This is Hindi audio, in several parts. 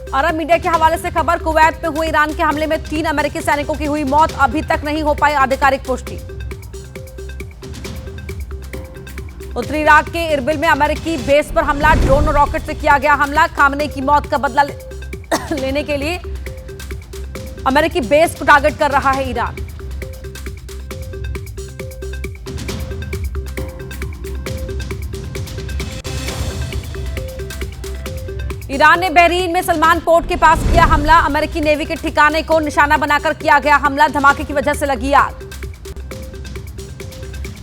अरब मीडिया के हवाले से खबर, कुवैत में हुए ईरान के हमले में 3 अमेरिकी सैनिकों की हुई मौत, अभी तक नहीं हो पाई आधिकारिक पुष्टि। उत्तरी इराक के इरबिल में अमेरिकी बेस पर हमला, ड्रोन और रॉकेट से किया गया हमला। खामनेई की मौत का बदला लेने के लिए अमेरिकी बेस को टारगेट कर रहा है ईरान। ईरान ने बहरीन में सलमान पोर्ट के पास किया हमला, अमेरिकी नेवी के ठिकाने को निशाना बनाकर किया गया हमला, धमाके की वजह से लगी आग।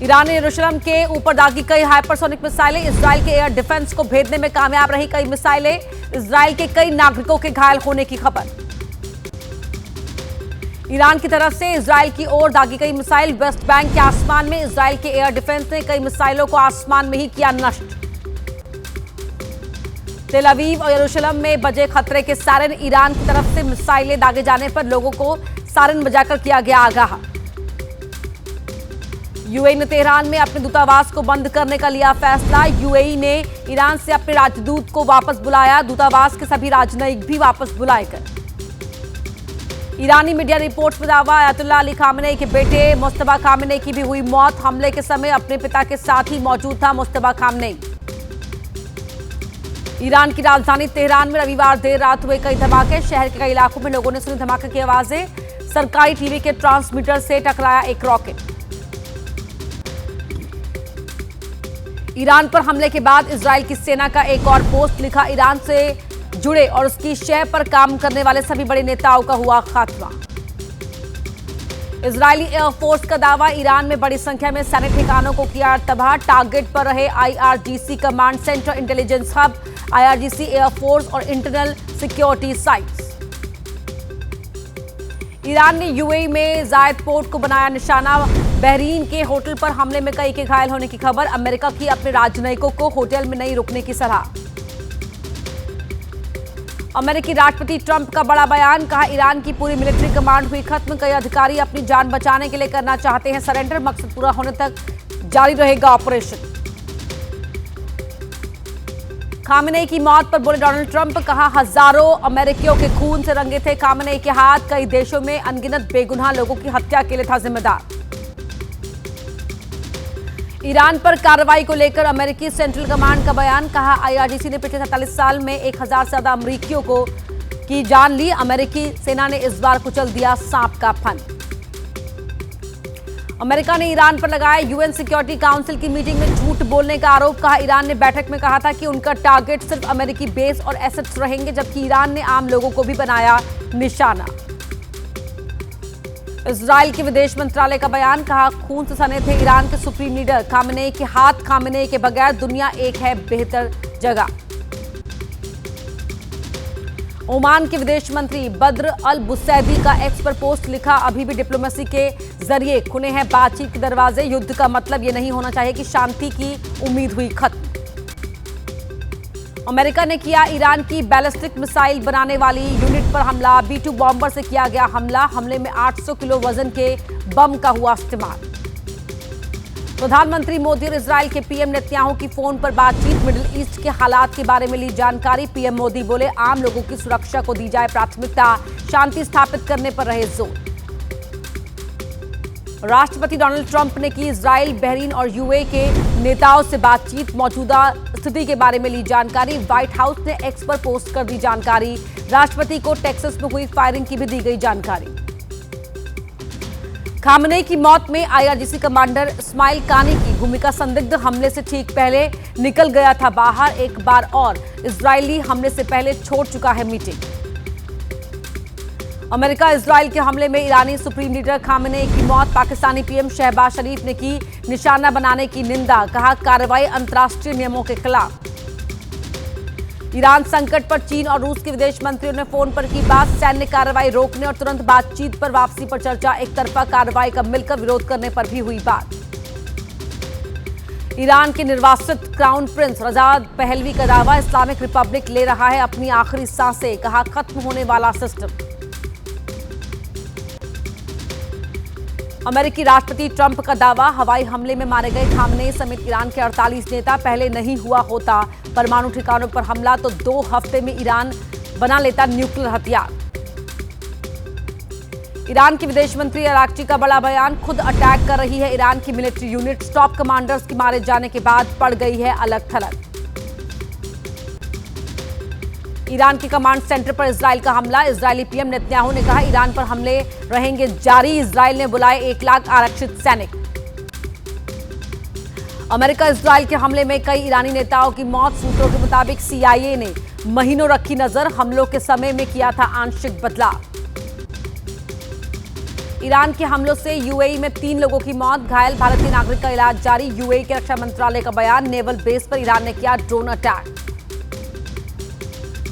ईरान ने यरूशलेम के ऊपर दागी कई हाइपरसोनिक मिसाइलें, इजराइल के एयर डिफेंस को भेदने में कामयाब रही कई मिसाइलें, इजराइल के कई नागरिकों के घायल होने की खबर। ईरान की तरफ से इजराइल की ओर दागी गई मिसाइल, वेस्ट बैंक के आसमान में इजराइल के एयर डिफेंस ने कई मिसाइलों को आसमान में ही किया नष्ट। तेल अवीव और यरूशलेम में बजे खतरे के सायरन, ईरान की तरफ से मिसाइलें दागे जाने पर लोगों को सायरन बजाकर किया गया आगाह। यूएई ने तेहरान में अपने दूतावास को बंद करने का लिया फैसला, यूएई ने ईरान से अपने राजदूत को वापस बुलाया, दूतावास के सभी राजनयिक भी वापस बुलाए गए। ईरानी मीडिया रिपोर्ट में दावा, अयतुल्लाह अली खामेनेई के बेटे मुस्तफा खामेनेई की भी हुई मौत, हमले के समय अपने पिता के साथ ही मौजूद था मुस्तफा खामेनेई। ईरान की राजधानी तेहरान में रविवार देर रात हुए कई धमाके, शहर के कई इलाकों में लोगों ने सुनी धमाके की आवाजें, सरकारी टीवी के ट्रांसमीटर से टकराया एक रॉकेट। ईरान पर हमले के बाद इजराइल की सेना का एक और पोस्ट लिखा, ईरान से जुड़े और उसकी शय पर काम करने वाले सभी बड़े नेताओं का हुआ खात्मा। इजरायली एयरफोर्स का दावा, ईरान में बड़ी संख्या में सैनिक ठिकानों को किया तबाह, टारगेट पर रहे IRGC command centre, intelligence hub, IRGC air force और इंटरनल सिक्योरिटी साइट्स। ईरान ने यूएई में जायद पोर्ट को बनाया निशाना, बहरीन के होटल पर हमले में कई के घायल होने की खबर, अमेरिका की अपने राजनयिकों को होटल में नहीं रुकने की सलाह। अमेरिकी राष्ट्रपति ट्रंप का बड़ा बयान, कहा ईरान की पूरी मिलिट्री कमांड हुई खत्म, कई अधिकारी अपनी जान बचाने के लिए करना चाहते हैं सरेंडर, मकसद पूरा होने तक जारी रहेगा ऑपरेशन। खामेनेई की मौत पर बोले डोनाल्ड ट्रंप, कहा हजारों अमेरिकियों के खून से रंगे थे खामेनेई के हाथ, कई देशों में अनगिनत बेगुनाह लोगों की हत्या के लिए था जिम्मेदार। ईरान पर कार्रवाई को लेकर अमेरिकी सेंट्रल कमांड का बयान, कहा आईआरजीसी ने पिछले 47 साल में 1000 से ज्यादा अमेरिकियों को की जान ली, अमेरिकी सेना ने इस बार कुचल दिया सांप का फन। अमेरिका ने ईरान पर लगाया यूएन सिक्योरिटी काउंसिल की मीटिंग में झूठ बोलने का आरोप, कहा ईरान ने बैठक में कहा था कि उनका टारगेट सिर्फ अमेरिकी बेस और एसेट्स रहेंगे, जबकि ईरान ने आम लोगों को भी बनाया निशाना। इजराइल के विदेश मंत्रालय का बयान, कहा खून से सने थे ईरान के सुप्रीम लीडर, खामेनेई के हाथ, खामेनेई के बगैर दुनिया एक है बेहतर जगह। ओमान के विदेश मंत्री बद्र अल बुसैदी का एक्स पर पोस्ट लिखा, अभी भी डिप्लोमेसी के जरिए खुले हैं बातचीत के दरवाजे, युद्ध का मतलब ये नहीं होना चाहिए कि शांति की उम्मीद हुई खत्म। अमेरिका ने किया ईरान की बैलिस्टिक मिसाइल बनाने वाली यूनिट पर हमला, B-2 बॉम्बर से किया गया हमला, हमले में 800 किलो वजन के बम का हुआ इस्तेमाल। प्रधानमंत्री मोदी और इजराइल के पीएम नेतन्याहू की फोन पर बातचीत, मिडिल ईस्ट के हालात के बारे में ली जानकारी, पीएम मोदी बोले आम लोगों की सुरक्षा को दी जाए प्राथमिकता, शांति स्थापित करने पर रहे जोर। राष्ट्रपति डोनाल्ड ट्रंप ने की इजराइल, बहरीन और यूएई के नेताओं से बातचीत, मौजूदा स्थिति के बारे में ली जानकारी, व्हाइट हाउस ने एक्स पर पोस्ट कर दी जानकारी, राष्ट्रपति को टेक्सास में हुई फायरिंग की भी दी गई जानकारी। खामेनेई की मौत में आईआरजीसी कमांडर इस्माइल कानी की भूमिका, संदिग्ध हमले से ठीक पहले निकल गया था बाहर, एक बार और इजरायली हमले से पहले छोड़ चुका है मीटिंग। अमेरिका इजराइल के हमले में ईरानी सुप्रीम लीडर खामेनेई की मौत, पाकिस्तानी पीएम शहबाज शरीफ ने की निशाना बनाने की निंदा, कहा कार्रवाई अंतर्राष्ट्रीय नियमों के खिलाफ। ईरान संकट पर चीन और रूस के विदेश मंत्रियों ने फोन पर की बात, सैन्य कार्रवाई रोकने और तुरंत बातचीत पर वापसी पर चर्चा, एक तरफा कार्रवाई का मिलकर विरोध करने पर भी हुई बात। ईरान के निर्वासित क्राउन प्रिंस रजा पहलवी का दावा, इस्लामिक रिपब्लिक ले रहा है अपनी आखिरी सांसें, कहा खत्म होने वाला सिस्टम। अमेरिकी राष्ट्रपति ट्रंप का दावा, हवाई हमले में मारे गए खामेनेई समेत ईरान के 48 नेता, पहले नहीं हुआ होता परमाणु ठिकानों पर हमला तो 2 हफ्ते में ईरान बना लेता न्यूक्लियर हथियार। ईरान की विदेश मंत्री अराक्ची का बड़ा बयान, खुद अटैक कर रही है ईरान की मिलिट्री यूनिट, टॉप कमांडर्स के मारे जाने के बाद पड़ गई है अलग थलग। ईरान के कमांड सेंटर पर इजराइल का हमला, इजरायली पीएम नेतन्याहू ने कहा ईरान पर हमले रहेंगे जारी, इजराइल ने बुलाए 1 लाख आरक्षित सैनिक। अमेरिका इजराइल के हमले में कई ईरानी नेताओं की मौत, सूत्रों के मुताबिक सीआईए ने महीनों रखी नजर, हमलों के समय में किया था आंशिक बदलाव। ईरान के हमलों से यूएई में 3 लोगों की मौत, घायल भारतीय नागरिक का इलाज जारी। यूएई के रक्षा मंत्रालय का बयान, नेवल बेस पर ईरान ने किया ड्रोन अटैक।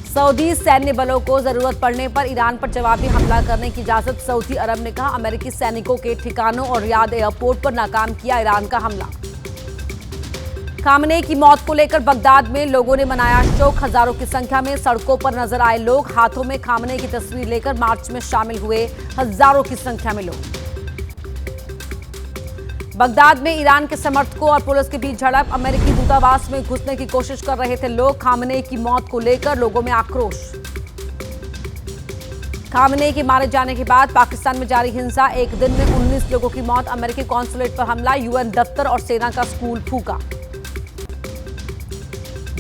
सऊदी सैन्य बलों को जरूरत पड़ने पर ईरान पर जवाबी हमला करने की इजाजत, सऊदी अरब ने कहा। अमेरिकी सैनिकों के ठिकानों और रियाद एयरपोर्ट पर नाकाम किया ईरान का हमला। खामनेई की मौत को लेकर बगदाद में लोगों ने मनाया शोक, हजारों की संख्या में सड़कों पर नजर आए लोग, हाथों में खामनेई की तस्वीर लेकर मार्च में शामिल हुए हजारों की संख्या में लोग। बगदाद में ईरान के समर्थकों और पुलिस के बीच झड़प, अमेरिकी दूतावास में घुसने की कोशिश कर रहे थे लोग, खामनेई की मौत को लेकर लोगों में आक्रोश। खामनेई के मारे जाने के बाद पाकिस्तान में जारी हिंसा, एक दिन में 19 लोगों की मौत, अमेरिकी कॉन्सुलेट पर हमला, यूएन दफ्तर और सेना का स्कूल फूका।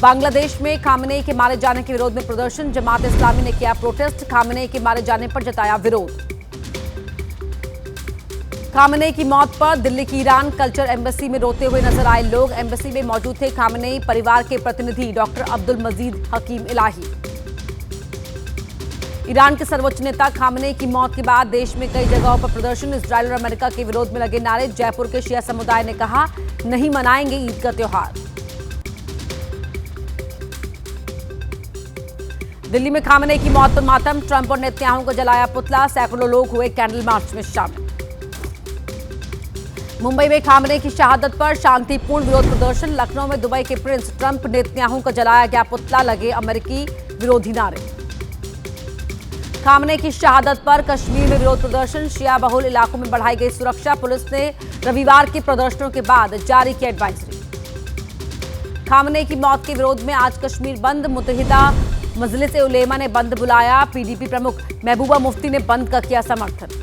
बांग्लादेश में खामनेई के मारे जाने के विरोध में प्रदर्शन, जमात इस्लामी ने किया प्रोटेस्ट, खामनेई के मारे जाने पर जताया विरोध। खामनेई की मौत पर दिल्ली की ईरान कल्चर एम्बेसी में रोते हुए नजर आए लोग, एम्बेसी में मौजूद थे खामनेई परिवार के प्रतिनिधि डॉक्टर अब्दुल मजीद हकीम इलाही। ईरान के सर्वोच्च नेता खामनेई की मौत के बाद देश में कई जगहों पर प्रदर्शन, इजरायल और अमेरिका के विरोध में लगे नारे, जयपुर के शिया समुदाय ने कहा नहीं मनाएंगे ईद का त्योहार। दिल्ली में खामनेई की मौत पर मातम, ट्रंप और नेतन्याहू को जलाया पुतला, सैकड़ों लोग हुए कैंडल मार्च में शामिल। मुंबई में खामनेई की शहादत पर शांतिपूर्ण विरोध प्रदर्शन, लखनऊ में दुबई के प्रिंस ट्रंप नेतन्याहू का जलाया गया पुतला, लगे अमेरिकी विरोधी नारे। खामनेई की शहादत पर कश्मीर में विरोध प्रदर्शन, शिया बहुल इलाकों में बढ़ाई गई सुरक्षा, पुलिस ने रविवार के प्रदर्शनों के बाद जारी की एडवाइजरी। खामनेई की मौत के विरोध में आज कश्मीर बंद, मुत्तहिदा मजलिस ए उलेमा ने बंद बुलाया, पीडीपी प्रमुख महबूबा मुफ्ती ने बंद का किया समर्थन।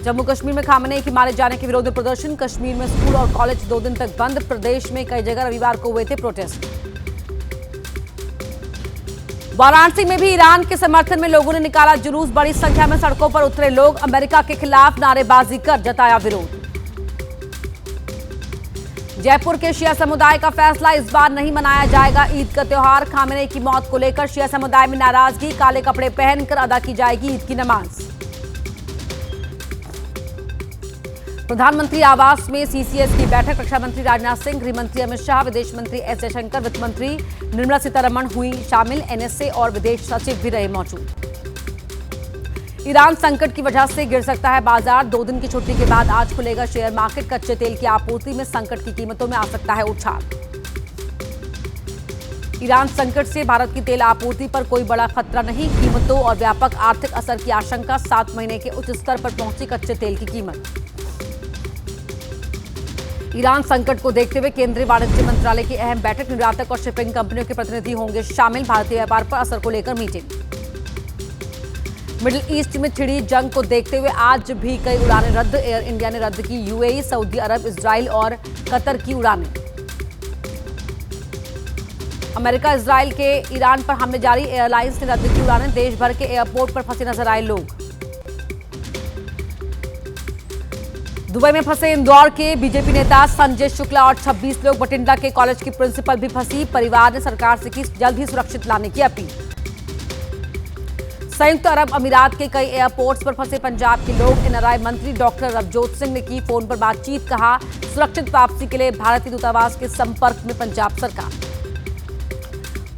जम्मू कश्मीर में खामनेई के मारे जाने के विरोध में प्रदर्शन, कश्मीर में स्कूल और कॉलेज 2 दिन तक बंद, प्रदेश में कई जगह रविवार को हुए थे प्रोटेस्ट। वाराणसी में भी ईरान के समर्थन में लोगों ने निकाला जुलूस, बड़ी संख्या में सड़कों पर उतरे लोग, अमेरिका के खिलाफ नारेबाजी कर जताया विरोध। जयपुर के शिया समुदाय का फैसला, इस बार नहीं मनाया जाएगा ईद का त्योहार, खामनेई की मौत को लेकर शिया समुदाय में नाराजगी, काले कपड़े पहनकर अदा की जाएगी ईद की नमाज। प्रधानमंत्री आवास में सीसीएस की बैठक, रक्षा मंत्री राजनाथ सिंह, गृह मंत्री अमित शाह, विदेश मंत्री एस जयशंकर, वित्त मंत्री निर्मला सीतारमण हुई शामिल, एनएसए और विदेश सचिव भी रहे मौजूद। ईरान संकट की वजह से गिर सकता है बाजार, 2 दिन की छुट्टी के बाद आज खुलेगा शेयर मार्केट, कच्चे तेल की आपूर्ति में संकट की कीमतों में आ सकता है उछाल। ईरान संकट से भारत की तेल आपूर्ति पर कोई बड़ा खतरा नहीं, कीमतों और व्यापक आर्थिक असर की आशंका, 7 महीने के उच्च स्तर पर पहुंची कच्चे तेल की कीमत। ईरान संकट को देखते हुए केंद्रीय वाणिज्य मंत्रालय की अहम बैठक, निर्यातक और शिपिंग कंपनियों के प्रतिनिधि होंगे शामिल, भारतीय व्यापार पर असर को लेकर मीटिंग। मिडिल ईस्ट में छिड़ी जंग को देखते हुए आज भी कई उड़ानें रद्द, एयर इंडिया ने रद्द की यूएई, सऊदी अरब, इजराइल और कतर की उड़ानें। अमेरिका इजराइल के ईरान पर हमले जारी, एयरलाइंस ने रद्द की उड़ानें, देश भर के एयरपोर्ट पर फंसे नजर आए लोग। दुबई में फंसे इंदौर के बीजेपी नेता संजय शुक्ला और 26 लोग, बठिंडा के कॉलेज की प्रिंसिपल भी फंसी, परिवार ने सरकार से की जल्द ही सुरक्षित लाने की अपील। संयुक्त अरब अमीरात के कई एयरपोर्ट्स पर फंसे पंजाब के लोग, एनआरआई मंत्री डॉक्टर रवजोत सिंह ने की फोन पर बातचीत, कहा सुरक्षित वापसी के लिए भारतीय दूतावास के संपर्क में पंजाब सरकार।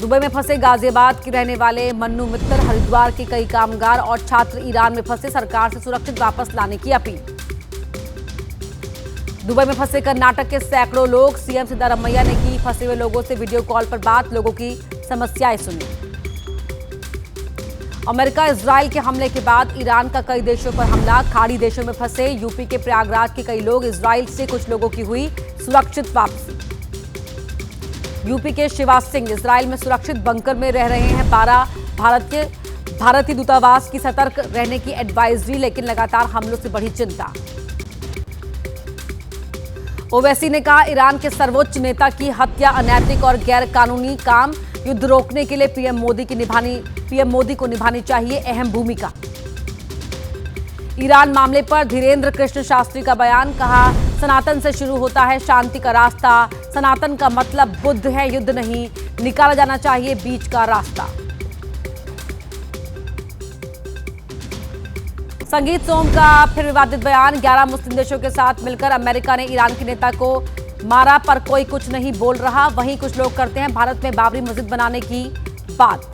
दुबई में फंसे गाजियाबाद के रहने वाले मन्नू मित्तर, हरिद्वार के कई कामगार और छात्र ईरान में फंसे, सरकार से सुरक्षित वापस लाने की अपील। दुबई में फंसे कर्नाटक के सैकड़ों लोग, सीएम सिद्धारमैया ने की फंसे हुए लोगों से वीडियो कॉल पर बात, लोगों की समस्याएं सुनी। अमेरिका इजराइल के हमले के बाद ईरान का कई देशों पर हमला, खाड़ी देशों में फंसे यूपी के प्रयागराज के कई लोग, इजराइल से कुछ लोगों की हुई सुरक्षित वापसी। यूपी के शिवराज सिंह इजराइल में सुरक्षित बंकर में रह रहे हैं। 12 भारतीय दूतावास की सतर्क रहने की एडवाइजरी, लेकिन लगातार हमलों से बढ़ी चिंता। ओवैसी ने कहा, ईरान के सर्वोच्च नेता की हत्या अनैतिक और गैर कानूनी काम। युद्ध रोकने के लिए पीएम मोदी को निभानी चाहिए अहम भूमिका। ईरान मामले पर धीरेन्द्र कृष्ण शास्त्री का बयान, कहा, सनातन से शुरू होता है शांति का रास्ता। सनातन का मतलब बुद्ध है, युद्ध नहीं। निकाला जाना चाहिए बीच का रास्ता। संगीत सोम का फिर विवादित बयान, 11 मुस्लिम देशों के साथ मिलकर अमेरिका ने ईरान के नेता को मारा पर कोई कुछ नहीं बोल रहा। वहीं कुछ लोग करते हैं भारत में बाबरी मस्जिद बनाने की बात।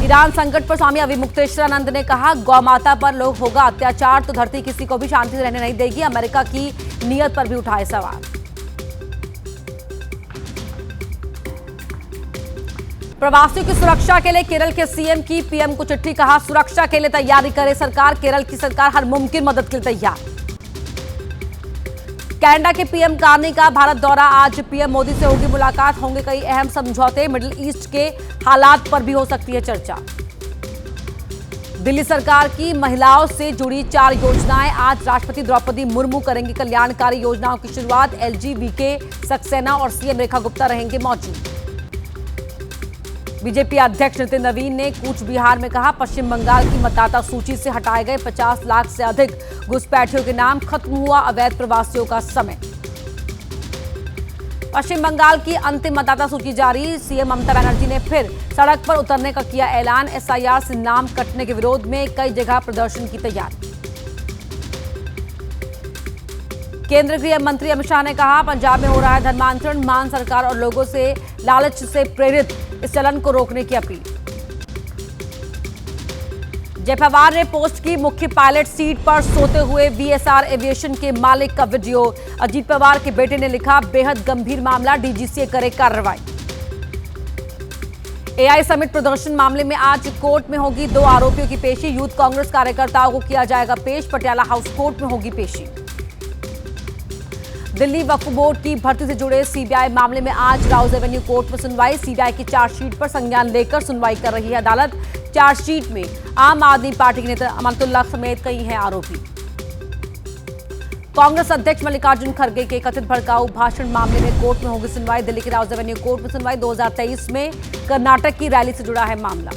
ईरान संकट पर स्वामी अविमुक्तेश्वरानंद ने कहा, गौ माता पर लोग होगा अत्याचार तो धरती किसी को भी शांति से रहने नहीं देगी। अमेरिका की नीयत पर भी उठाए सवाल। प्रवासियों की सुरक्षा के लिए केरल के सीएम की पीएम को चिट्ठी, कहा, सुरक्षा के लिए तैयारी करे सरकार। केरल की सरकार हर मुमकिन मदद के लिए तैयार। कनाडा के पीएम कार्नी का भारत दौरा, आज पीएम मोदी से होगी मुलाकात। होंगे कई अहम समझौते। मिडिल ईस्ट के हालात पर भी हो सकती है चर्चा। दिल्ली सरकार की महिलाओं से जुड़ी 4 योजनाएं, आज राष्ट्रपति द्रौपदी मुर्मू करेंगी कल्याणकारी योजनाओं की शुरुआत। एलजी, वीके सक्सेना और सीएम रेखा गुप्ता रहेंगे मौजूद। बीजेपी अध्यक्ष नितिन नवीन ने कूच बिहार में कहा, पश्चिम बंगाल की मतदाता सूची से हटाए गए 50 लाख से अधिक घुसपैठियों के नाम। खत्म हुआ अवैध प्रवासियों का समय। पश्चिम बंगाल की अंतिम मतदाता सूची जारी। सीएम ममता बनर्जी ने फिर सड़क पर उतरने का किया ऐलान। एसआईआर से नाम कटने के विरोध में कई जगह प्रदर्शन की तैयारी। केंद्रीय गृह मंत्री अमित शाह ने कहा, पंजाब में हो रहा है धर्मांतरण। मान सरकार और लोगों से लालच से प्रेरित इस चलन को रोकने की अपील। जय पवार ने पोस्ट की मुख्य पायलट सीट पर सोते हुए वीएसआर एविएशन के मालिक का वीडियो। अजीत पवार के बेटे ने लिखा, बेहद गंभीर मामला, डीजीसीए करे कार्रवाई। एआई समिट प्रदर्शन मामले में आज कोर्ट में होगी 2 आरोपियों की पेशी। यूथ कांग्रेस कार्यकर्ताओं को किया जाएगा पेश। पटियाला हाउस कोर्ट में होगी पेशी। दिल्ली वक्फ बोर्ड की भर्ती से जुड़े सीबीआई मामले में आज राउज एवेन्यू कोर्ट में सुनवाई। सीबीआई की चार्जशीट पर संज्ञान लेकर सुनवाई कर रही है अदालत। चार्जशीट में आम आदमी पार्टी के नेता अमानतुल्लाह समेत कई हैं आरोपी। कांग्रेस अध्यक्ष मल्लिकार्जुन खड़गे के कथित भड़काऊ भाषण मामले में कोर्ट में होगी सुनवाई। दिल्ली के राउज एवेन्यू कोर्ट में सुनवाई। 2023 में कर्नाटक की रैली से जुड़ा है मामला।